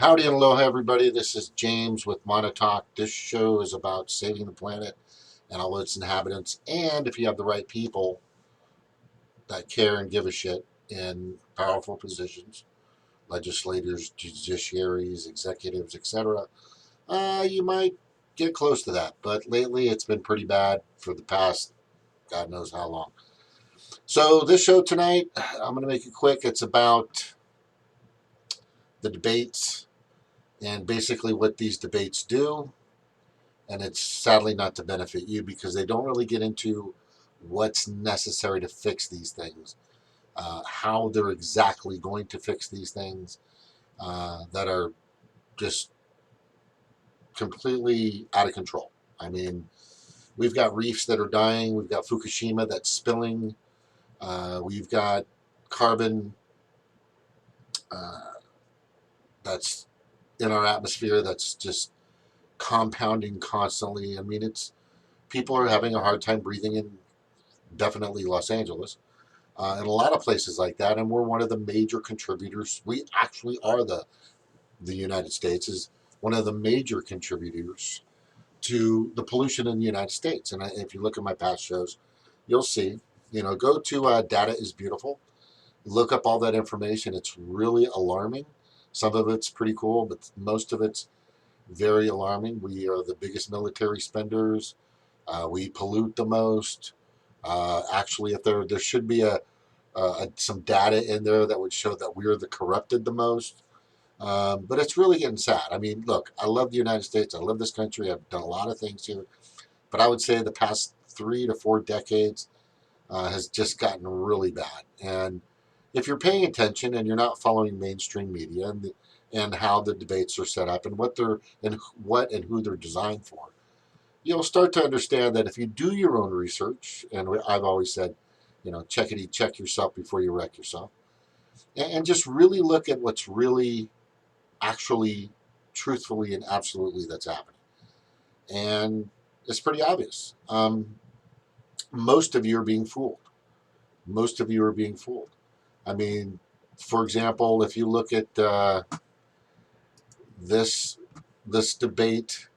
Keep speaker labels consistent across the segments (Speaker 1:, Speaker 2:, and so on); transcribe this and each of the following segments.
Speaker 1: Howdy and aloha, everybody. This is James with Monotalk. This show is about saving the planet and all its inhabitants. And if you have the right people that care and give a shit in powerful positions, legislators, judiciaries, executives, etc., you might get close to that. But lately, it's been pretty bad for the past God knows how long. So this show tonight, I'm going to make it quick. It's about the debates and basically what these debates do. And it's sadly not to benefit you because they don't really get into what's necessary to fix these things, how they're exactly going to fix these things that are just completely out of control. I mean, we've got reefs that are dying, we've got Fukushima that's spilling, we've got carbon uh, that's in our atmosphere that's just compounding constantly. I mean, it's people are having a hard time breathing in definitely Los Angeles, and a lot of places like that. And we're one of the major contributors. We actually are the United States is one of the major contributors to the pollution in the United States. And if you look at my past shows, you'll see. Go to Data is Beautiful. Look up all that information. It's really alarming. Some of it's pretty cool, but most of it's very alarming. We are the biggest military spenders. We pollute the most. Actually, if there should be some data in there that would show that we're the corrupted the most. But it's really getting sad. I mean, look, I love the United States. I love this country. I've done a lot of things here. But I would say the past 3 to 4 decades has just gotten really bad. And if you're paying attention and you're not following mainstream media and how the debates are set up and what and who they're designed for, you'll start to understand that if you do your own research, and I've always said, check yourself before you wreck yourself, and just really look at what's really, actually, truthfully, and absolutely that's happening. And it's pretty obvious. Most of you are being fooled. Most of you are being fooled. I mean, for example, if you look at this debate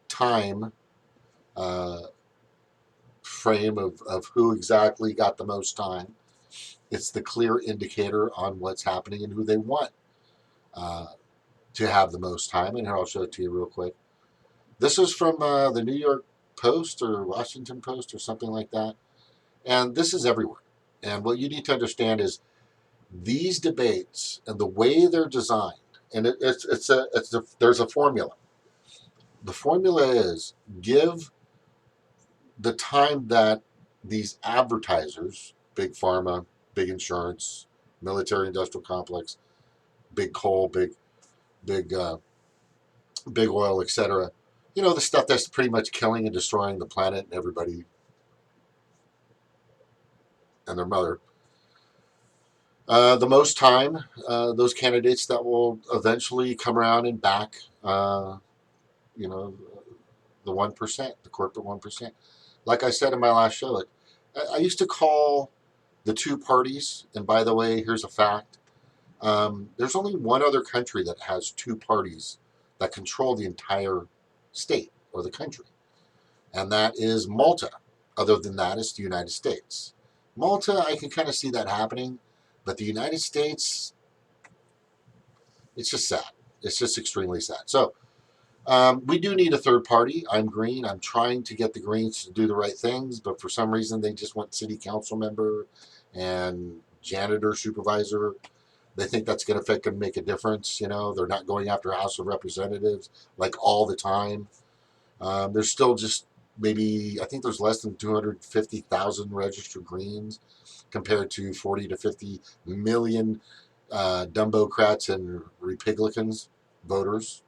Speaker 1: time uh, frame of who exactly got the most time, it's the clear indicator on what's happening and who they want uh, to have the most time. And here, I'll show it to you real quick. This is from the New York Post or Washington Post or something like that. And this is everywhere. And what you need to understand is these debates and the way they're designed, and there's a formula. The formula is give the time that these advertisers, big pharma, big insurance, military industrial complex, big coal, big big oil, etc. The stuff that's pretty much killing and destroying the planet and everybody and their mother. The most time, those candidates that will eventually come around and back, you know, the 1%, the corporate 1%. Like I said in my last show, I used to call the two parties, and by the way, here's a fact. There's only one other country that has two parties that control the entire state or the country, and that is Malta. Other than that, it's the United States. Malta, I can kind of see that happening, but the United States, it's just sad. It's just extremely sad. So we do need a third party. I'm green. I'm trying to get the Greens to do the right things, but for some reason they just want city council member and janitor supervisor. They think that's going to affect and make a difference. They're not going after House of Representatives like all the time. There's still just maybe, I think there's less than 250,000 registered Greens compared to 40 to 50 million Dumbocrats and Republicans, voters.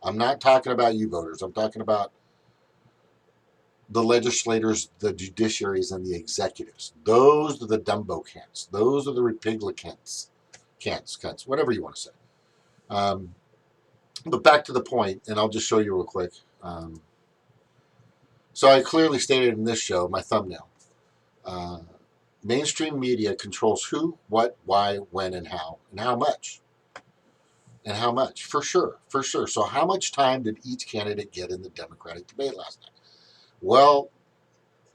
Speaker 1: I'm not talking about you voters. I'm talking about the legislators, the judiciaries, and the executives. Those are the Dumbo cants. Those are the Republicans. Cants, whatever you want to say. But back to the point, and I'll just show you real quick. So I clearly stated in this show, my thumbnail, mainstream media controls who, what, why, when, and how much. And how much? For sure, for sure. So how much time did each candidate get in the Democratic debate last night? Well,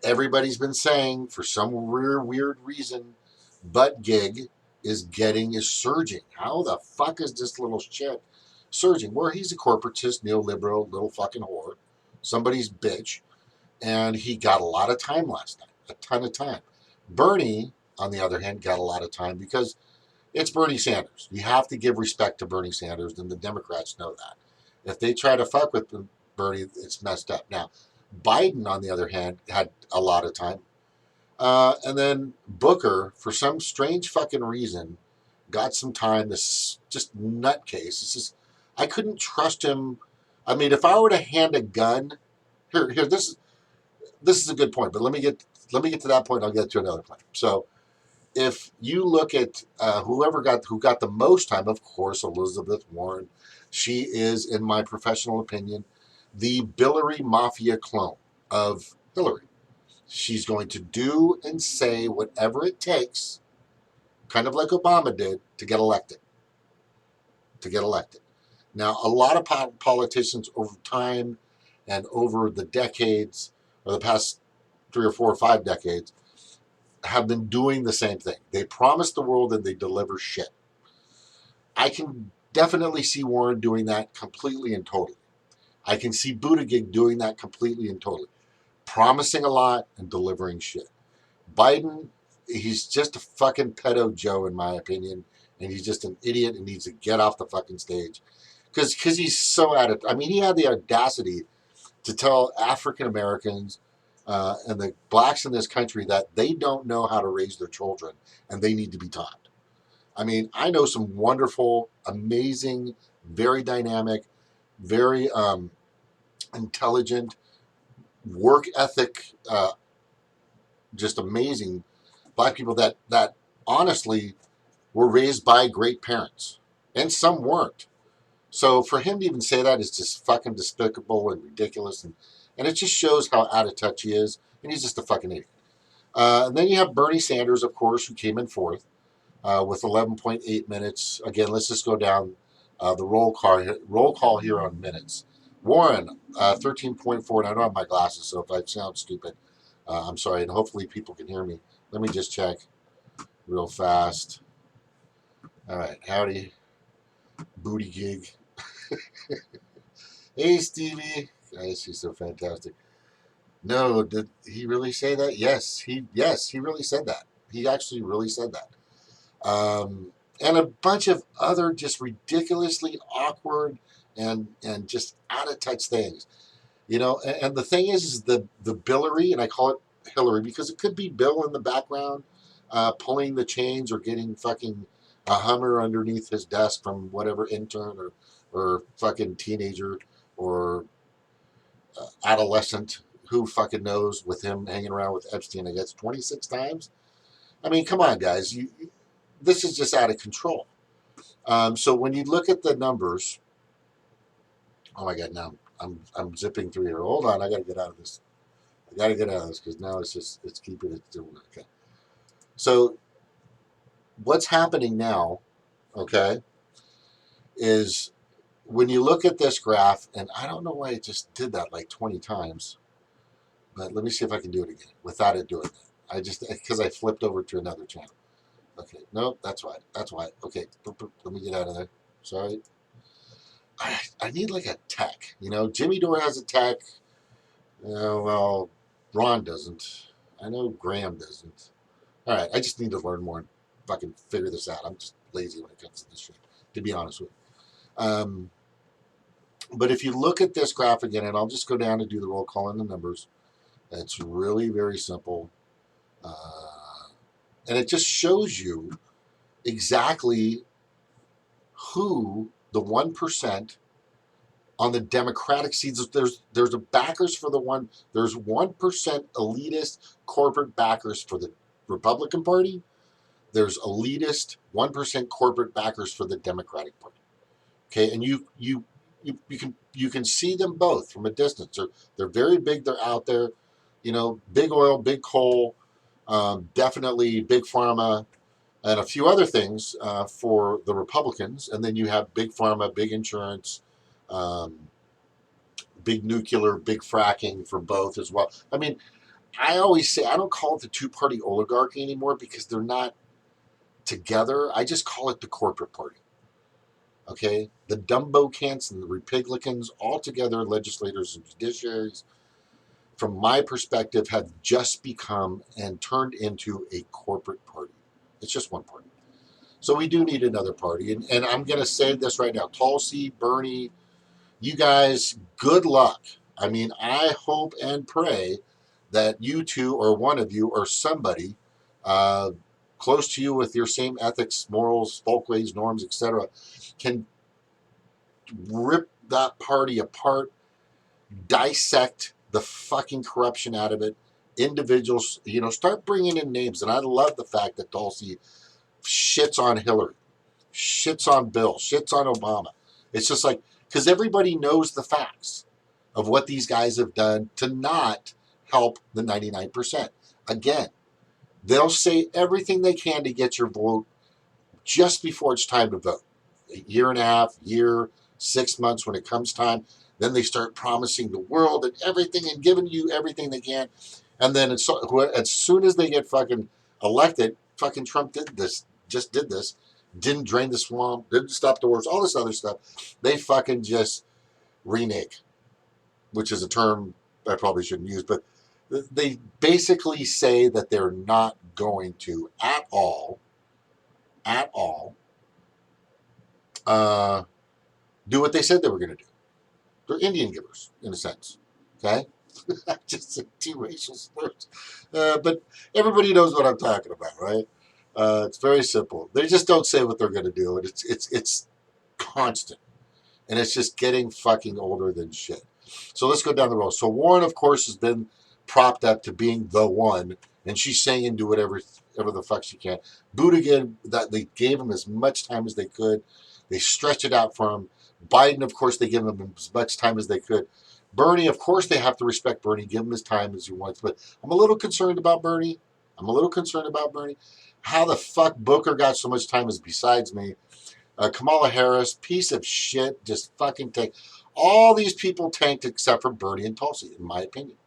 Speaker 1: everybody's been saying for some weird reason, butt gig is surging. How the fuck is this little shit surging? Well, he's a corporatist, neoliberal, little fucking whore, somebody's bitch, and he got a lot of time last night, a ton of time. Bernie, on the other hand, got a lot of time because it's Bernie Sanders. You have to give respect to Bernie Sanders, and the Democrats know that. If they try to fuck with Bernie, it's messed up. Now, Biden, on the other hand, had a lot of time. And then Booker, for some strange fucking reason, got some time. This just nutcase. It's just, I couldn't trust him. I mean, if I were to hand a gun, here, this is a good point. But let me get to that point. I'll get to another point. So if you look at who got the most time, of course, Elizabeth Warren. She is, in my professional opinion, the Billary Mafia clone of Hillary. She's going to do and say whatever it takes, kind of like Obama did, to get elected. To get elected. Now, a lot of politicians over time and over the decades, or the past 3 or 4 or 5 decades, have been doing the same thing. They promise the world and they deliver shit. I can definitely see Warren doing that completely and totally. I can see Buttigieg doing that completely and totally. Promising a lot and delivering shit. Biden, he's just a fucking pedo Joe, in my opinion, and he's just an idiot and needs to get off the fucking stage. Because he's so at it. I mean, he had the audacity to tell African Americans and the blacks in this country that they don't know how to raise their children and they need to be taught. I mean, I know some wonderful, amazing, very dynamic, very intelligent, work ethic, just amazing black people that honestly were raised by great parents, and some weren't. So for him to even say that is just fucking despicable and ridiculous, and it just shows how out of touch he is, and he's just a fucking idiot. And then you have Bernie Sanders, of course, who came in fourth with 11.8 minutes. Again, let's just go down the roll call here on minutes. Warren, 13.4, and I don't have my glasses, so if I sound stupid, I'm sorry, and hopefully people can hear me. Let me just check real fast. All right, howdy, booty gig. Hey, Stevie. Guys, he's so fantastic. No, did he really say that? Yes, he really said that. He actually really said that. And a bunch of other just ridiculously awkward and just out of touch things. And the thing is the Billary, and I call it Hillary because it could be Bill in the background pulling the chains or getting fucking a Hummer underneath his desk from whatever intern or fucking teenager or adolescent, who fucking knows, with him hanging around with Epstein, I guess, 26 times. I mean, come on, guys. This is just out of control. So when you look at the numbers, oh my God, now I'm zipping through here. Hold on, I got to get out of this. I got to get out of this because now it's keeping it doing okay. So what's happening now, okay, is when you look at this graph, and I don't know why it just did that like 20 times, but let me see if I can do it again without it doing that. Because I flipped over to another channel. Okay, nope, that's why. That's why. Okay, let me get out of there. Sorry. I need like a tech. Jimmy Dore has a tech. Well, Ron doesn't. I know Graham doesn't. All right, I just need to learn more and fucking figure this out. I'm just lazy when it comes to this shit, to be honest with you. But if you look at this graph again, and I'll just go down and do the roll call and the numbers, it's really very simple. And it just shows you exactly who the 1% on the Democratic seats. There's a backers for the one. There's 1% elitist corporate backers for the Republican Party. There's elitist 1% corporate backers for the Democratic Party. Okay, and you can see them both from a distance. They're very big. They're out there. Big oil, big coal, definitely big pharma. and a few other things for the Republicans. And then you have big pharma, big insurance, um, big nuclear, big fracking for both as well. I mean, I always say I don't call it the two-party oligarchy anymore because they're not together. I just call it the corporate party. Okay, the Dumbo cants and the Republicans, all together, legislators and judiciaries, from my perspective, have just become and turned into a corporate party. It's just one party. So we do need another party. And I'm going to say this right now. Tulsi, Bernie, you guys, good luck. I mean, I hope and pray that you two or one of you or somebody uh, close to you with your same ethics, morals, folkways, norms, etc., can rip that party apart, dissect the fucking corruption out of it. Individuals, start bringing in names. And I love the fact that Tulsi shits on Hillary, shits on Bill, shits on Obama. It's just like, because everybody knows the facts of what these guys have done to not help the 99%. Again, they'll say everything they can to get your vote just before it's time to vote. A year and a half, year, 6 months when it comes time. Then they start promising the world and everything and giving you everything they can. And then as soon as they get fucking elected, fucking Trump just did this, didn't drain the swamp, didn't stop the wars, all this other stuff. They fucking just renege, which is a term I probably shouldn't use, but they basically say that they're not going to at all, do what they said they were going to do. They're Indian givers, in a sense. Okay? I just said two racial slurs. But everybody knows what I'm talking about, right? It's very simple. They just don't say what they're going to do. And it's constant. And it's just getting fucking older than shit. So let's go down the road. So Warren, of course, has been propped up to being the one. And she's saying and do whatever the fuck she can. Buttigieg, that they gave him as much time as they could. They stretched it out for him. Biden, of course, they give him as much time as they could. Bernie, of course, they have to respect Bernie, give him his time as he wants. But I'm a little concerned about Bernie. How the fuck Booker got so much time is besides me. Kamala Harris, piece of shit, just fucking tank. All these people tanked except for Bernie and Tulsi, in my opinion.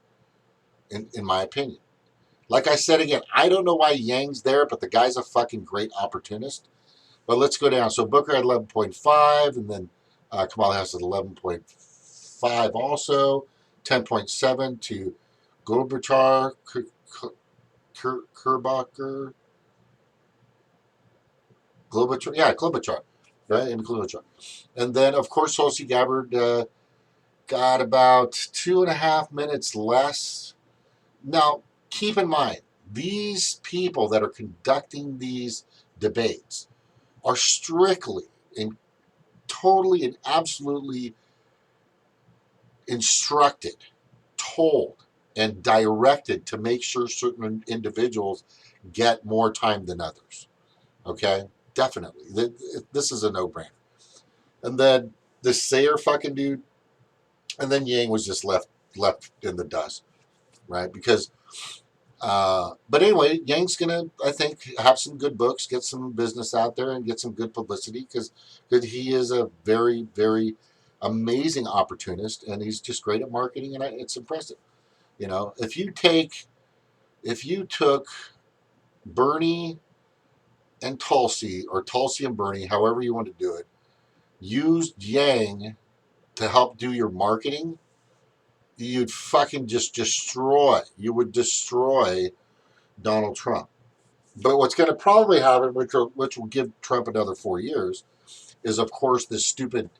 Speaker 1: In my opinion. Like I said again, I don't know why Yang's there, but the guy's a fucking great opportunist. But let's go down. So Booker had 11.5, and then Kamala Harris at 11.5 also. 10.7 to Klobuchar, Klobuchar, right? And Klobuchar. And then, of course, Tulsi Gabbard got about 2.5 minutes less. Now, keep in mind, these people that are conducting these debates are strictly and totally and absolutely instructed, told, and directed to make sure certain individuals get more time than others. Okay? Definitely. This is a no-brainer. And then this Sayer fucking dude, and then Yang was just left in the dust, right? Because but anyway, Yang's gonna, I think, have some good books, get some business out there, and get some good publicity because he is a very, very amazing opportunist, and he's just great at marketing, and it's impressive. If you took Bernie and Tulsi, or Tulsi and Bernie, however you want to do it, used Yang to help do your marketing, you'd fucking just destroy. You would destroy Donald Trump. But what's going to probably happen, which will give Trump another 4 years, is of course this stupid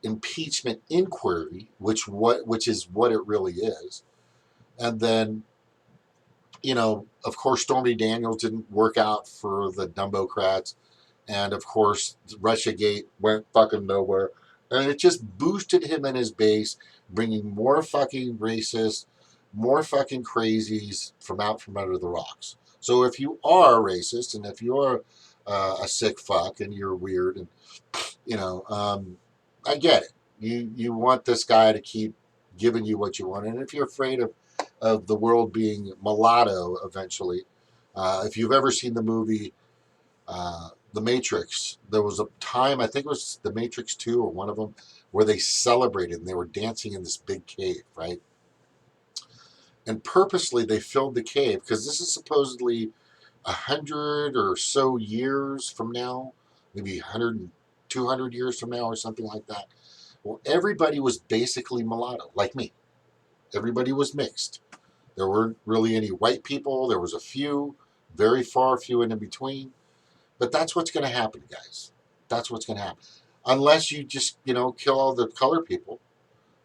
Speaker 1: impeachment inquiry, which is what it really is. And then, of course, Stormy Daniels didn't work out for the Dumbocrats, and of course, Russiagate went fucking nowhere, and it just boosted him and his base, bringing more fucking racists, more fucking crazies from under the rocks. So if you are a racist and if you're a sick fuck and you're weird and I get it. You want this guy to keep giving you what you want, and if you're afraid of the world being mulatto eventually, if you've ever seen the movie The Matrix. There was a time, I think it was The Matrix 2 or one of them, where they celebrated and they were dancing in this big cave, right? And purposely they filled the cave because this is supposedly 100 or so years from now, maybe 100, 200 years from now or something like that. Well, everybody was basically mulatto, like me. Everybody was mixed. There weren't really any white people. There was a few, very far few in between. But that's what's going to happen, guys. That's what's going to happen. Unless you just, kill all the color people,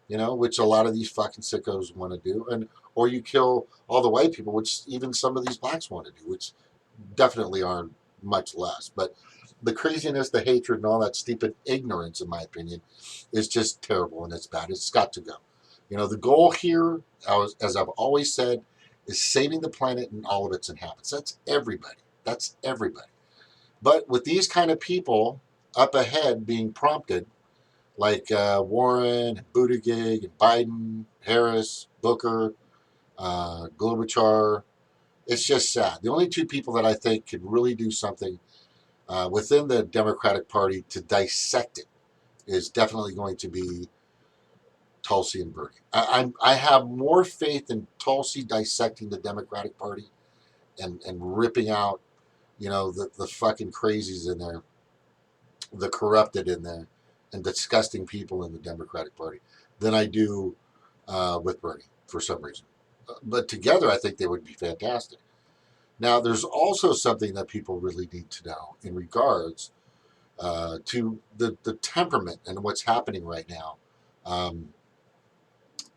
Speaker 1: which a lot of these fucking sickos want to do. Or you kill all the white people, which even some of these blacks want to do, which definitely aren't much less. But the craziness, the hatred, and all that stupid ignorance, in my opinion, is just terrible and it's bad. It's got to go. The goal here, as I've always said, is saving the planet and all of its inhabitants. That's everybody. That's everybody. But with these kind of people up ahead being prompted, like Warren, Buttigieg, Biden, Harris, Booker, Klobuchar, it's just sad. The only two people that I think could really do something within the Democratic Party to dissect it is definitely going to be Tulsi and Bernie. I have more faith in Tulsi dissecting the Democratic Party and ripping out, the fucking crazies in there, the corrupted in there, and disgusting people in the Democratic Party than I do with Bernie for some reason. But together, I think they would be fantastic. Now, there's also something that people really need to know in regards to the temperament and what's happening right now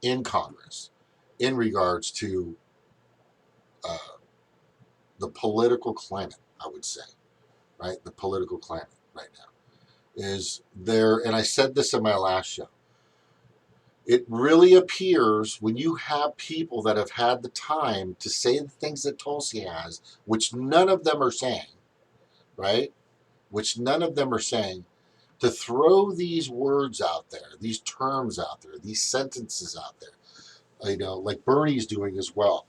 Speaker 1: in Congress in regards to uh, the political climate, I would say, right? The political climate right now is there, and I said this in my last show. It really appears when you have people that have had the time to say the things that Tulsi has, which none of them are saying, right? Which none of them are saying, to throw these words out there, these terms out there, these sentences out there, like Bernie's doing as well.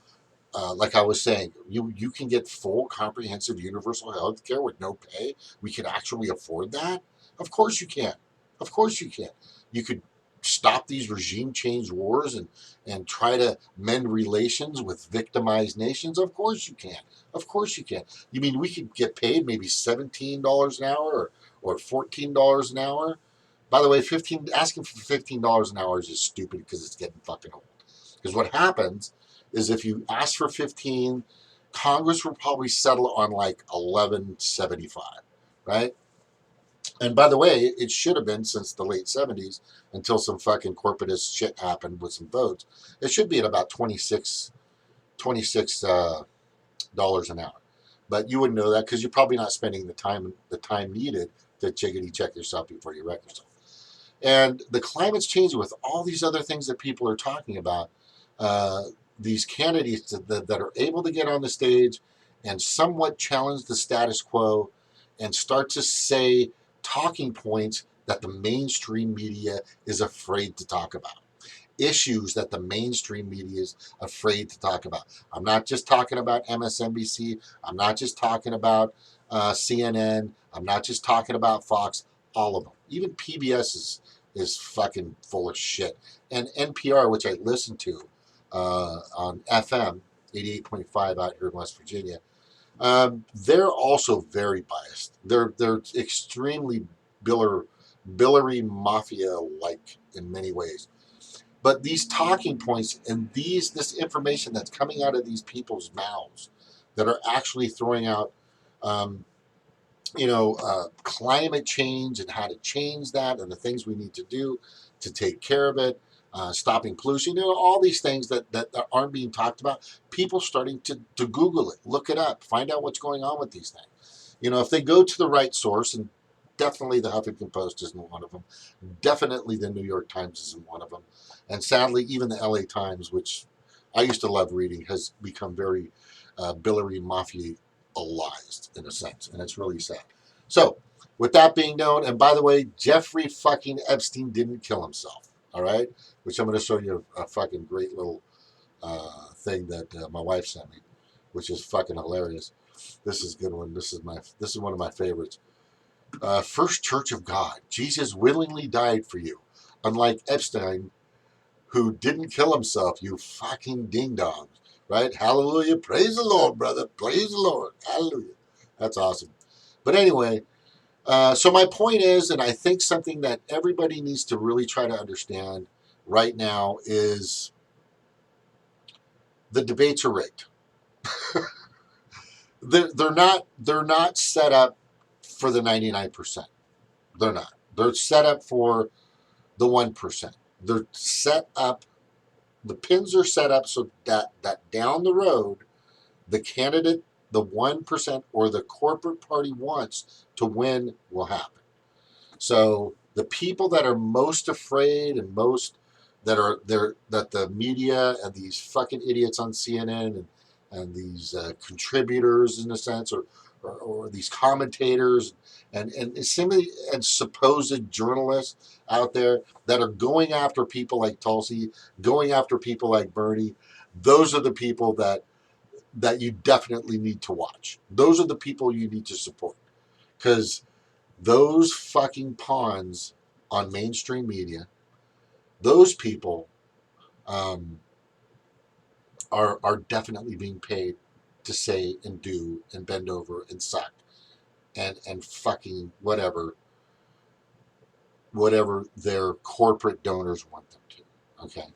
Speaker 1: Like I was saying, you can get full, comprehensive, universal health care with no pay. We can actually afford that. Of course you can. Of course you can. You could stop these regime change wars and try to mend relations with victimized nations. Of course you can. Of course you can. You mean we could get paid maybe $17 an hour or $14 an hour? By the way, asking for $15 an hour is just stupid because it's getting fucking old. Because what happens is if you ask for 15, Congress will probably settle on like 11.75, right? And by the way, it should have been since the late 70s until some fucking corporatist shit happened with some votes. It should be at about 26 dollars an hour. But you wouldn't know that because you're probably not spending the time needed to jiggity check yourself before you wreck yourself. And the climate's changing with all these other things that people are talking about. These candidates that are able to get on the stage and somewhat challenge the status quo and start to say talking points that the mainstream media is afraid to talk about. Issues that the mainstream media is afraid to talk about. I'm not just talking about MSNBC. I'm not just talking about CNN. I'm not just talking about Fox. All of them. Even PBS is fucking full of shit. And NPR, which I listen to on FM 88.5 out here in West Virginia, they're also very biased. They're extremely Billary mafia like in many ways. But these talking points and this information that's coming out of these people's mouths that are actually throwing out, climate change and how to change that and the things we need to do to take care of it, stopping pollution, all these things that aren't being talked about. People starting to Google it, look it up, find out what's going on with these things. If they go to the right source, and definitely the Huffington Post isn't one of them, definitely the New York Times isn't one of them, and sadly, even the LA Times, which I used to love reading, has become very Billary mafia-alized in a sense, and it's really sad. So, with that being known, and by the way, Jeffrey fucking Epstein didn't kill himself, all right? Which I'm going to show you a fucking great little thing that my wife sent me, which is fucking hilarious. This is a good one. This is one of my favorites. First Church of God. Jesus willingly died for you. Unlike Epstein, who didn't kill himself, you fucking ding-dongs. Right? Hallelujah. Praise the Lord, brother. Praise the Lord. Hallelujah. That's awesome. But anyway, so my point is, and I think something that everybody needs to really try to understand right now is the debates are rigged. They're not set up for the 99%. They're not. They're set up for the 1%. They're set up, the pins are set up so that down the road, the candidate, the 1% or the corporate party wants to win will happen. So the people that are most afraid and most that are there, that the media and these fucking idiots on CNN and these contributors in a sense, or these commentators and simply and supposed journalists out there that are going after people like Tulsi, going after people like Bernie, those are the people that you definitely need to watch. Those are the people you need to support, because those fucking pawns on mainstream media, those people are definitely being paid to say and do and bend over and suck and fucking whatever their corporate donors want them to. Okay,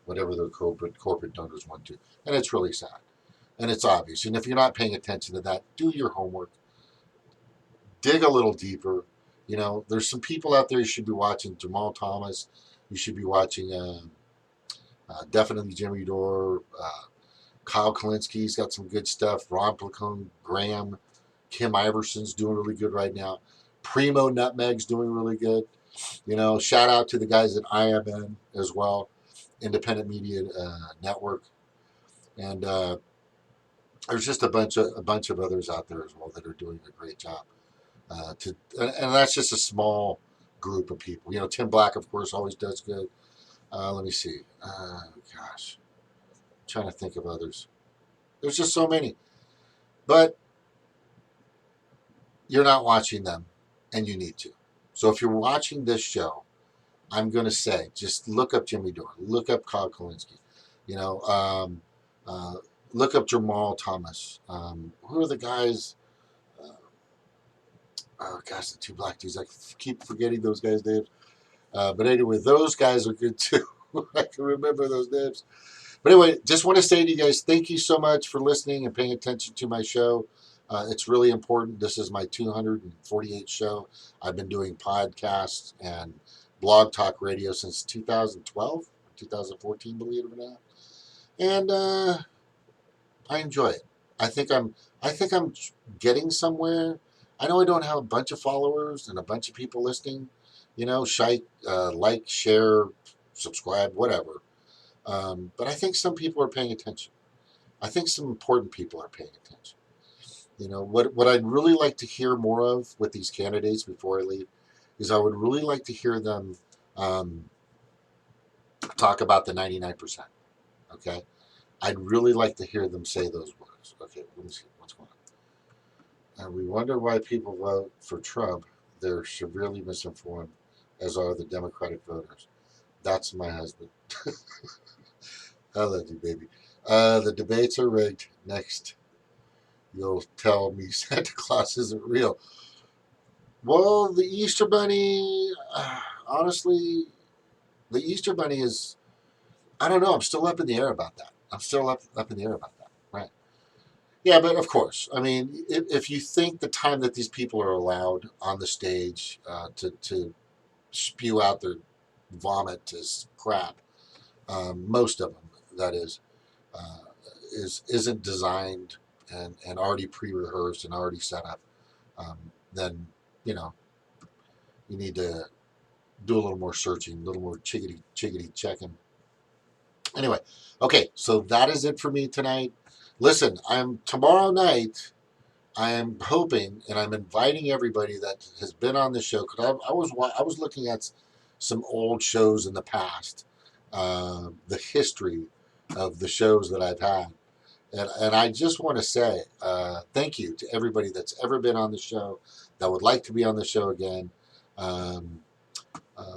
Speaker 1: whatever their corporate donors want to, and it's really sad and it's obvious. And if you're not paying attention to that, do your homework, dig a little deeper. You know, there's some people out there you should be watching. Jamal Thomas, you should be watching. Definitely Jimmy Dore, Kyle Kalinski's got some good stuff. Ron Placone, Graham, Kim Iverson's doing really good right now. Primo Nutmeg's doing really good. You know, shout out to the guys at IMN as well, Independent Media Network, and there's just a bunch of others out there as well that are doing a great job. And that's just a small group of people. You know, Tim Black, of course, always does good. Let me see. Gosh, I'm trying to think of others. There's just so many, but you're not watching them, and you need to. So if you're watching this show, I'm going to say just look up Jimmy Dore, look up Kyle Kalinske, you know, uh, look up Jamal Thomas. Who are the guys? Oh gosh, the two black dudes. I keep forgetting those guys' names. But anyway, those guys are good too. I can remember those names. But anyway, just want to say to you guys, thank you so much for listening and paying attention to my show. It's really important. This is my 248th show. I've been doing podcasts and blog talk radio since 2012, 2014, believe it or not. And I enjoy it. I think I'm getting somewhere. I know I don't have a bunch of followers and a bunch of people listening. You know, like, share, subscribe, whatever. But I think some people are paying attention. I think some important people are paying attention. You know, what I'd really like to hear more of with these candidates before I leave is I would really like to hear them talk about the 99%. Okay? I'd really like to hear them say those words. Okay, let me see what's going on. And we wonder why people vote for Trump. They're severely misinformed, as are the Democratic voters. That's my husband. I love you, baby. The debates are rigged. Next, you'll tell me Santa Claus isn't real. Well, the Easter Bunny, honestly, the Easter Bunny is, I don't know. I'm still up in the air about that. I'm still up in the air about that. Right. Yeah, but of course, I mean, if you think the time that these people are allowed on the stage to spew out their vomit as crap, most of them, that uh, isn't designed and already pre-rehearsed and already set up, then you know you need to do a little more searching, a little more chickity checking. Anyway, okay, so that is it for me tonight. Listen, I'm tomorrow night. I am hoping and I'm inviting everybody that has been on the show, because I was looking at some old shows in the past, the history of the shows that I've had, And I just want to say thank you to everybody that's ever been on the show, that would like to be on the show again. Um,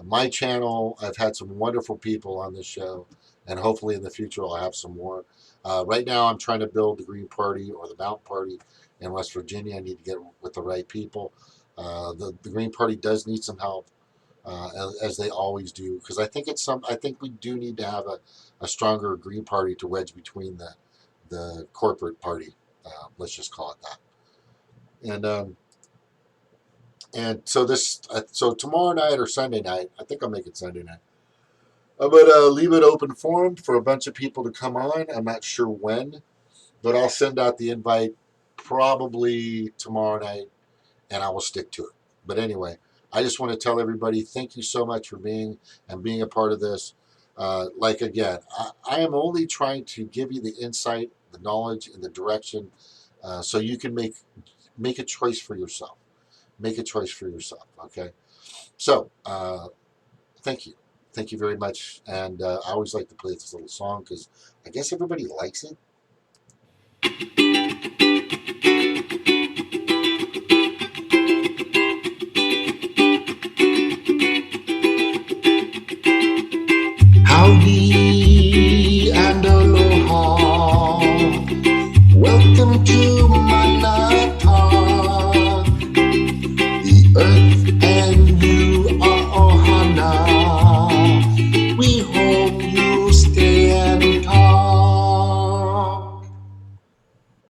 Speaker 1: my channel, I've had some wonderful people on this show, and hopefully in the future I'll have some more. Right now, I'm trying to build the Green Party or the Mountain Party in West Virginia. I need to get with the right people. The Green Party does need some help, as they always do, because I think it's some. I think we do need to have a stronger Green Party to wedge between the corporate party. Let's just call it that. And so so tomorrow night or Sunday night, I think I'll make it Sunday night. I'm gonna leave it open forum for a bunch of people to come on. I'm not sure when, but I'll send out the invite probably tomorrow night, and I will stick to it. But anyway, I just want to tell everybody thank you so much for being a part of this. Like again, I am only trying to give you the insight, the knowledge, and the direction, so you can make a choice for yourself. Make a choice for yourself. Okay. So thank you. Thank you very much. And I always like to play this little song because I guess everybody likes it.